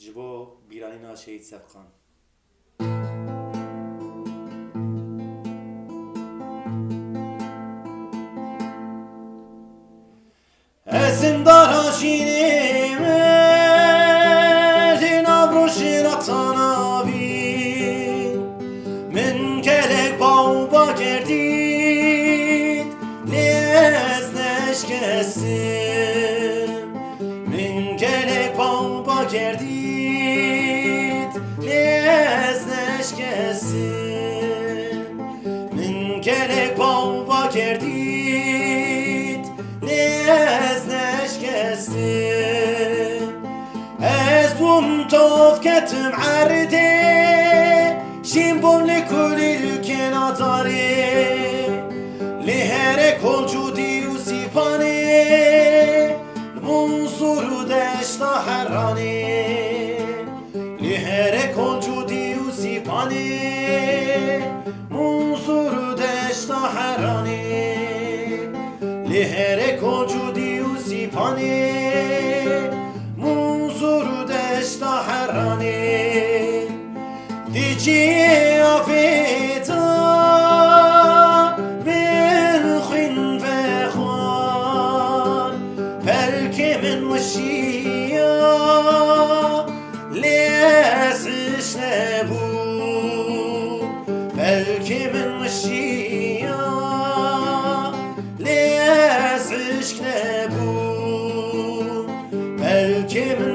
ji bo bîranîna Şehîd Sevqan. Ezindara şînîme jinavroşîn atanavî min gelek bawba gerdît lêz neşkesim min gelek bawba gerdît lêz neşkesim min gelek bawba gerdît lêz neşkesim ez bûm tov ketim erdê jîn bûm li kulî kenadarê li herek holcûdî û sîpanê Mûsûr û deşta herranê li herek holcûdî û sîpanê Mûsûr û deşta herranê li herek holcûdî û sîpanê Mûsûr û deşta herranê Diciyê afêta min xwîn vexwan pelkê min mişiya lêz iş nebû pelkê min mişiya lêz ishk nebû pelkê min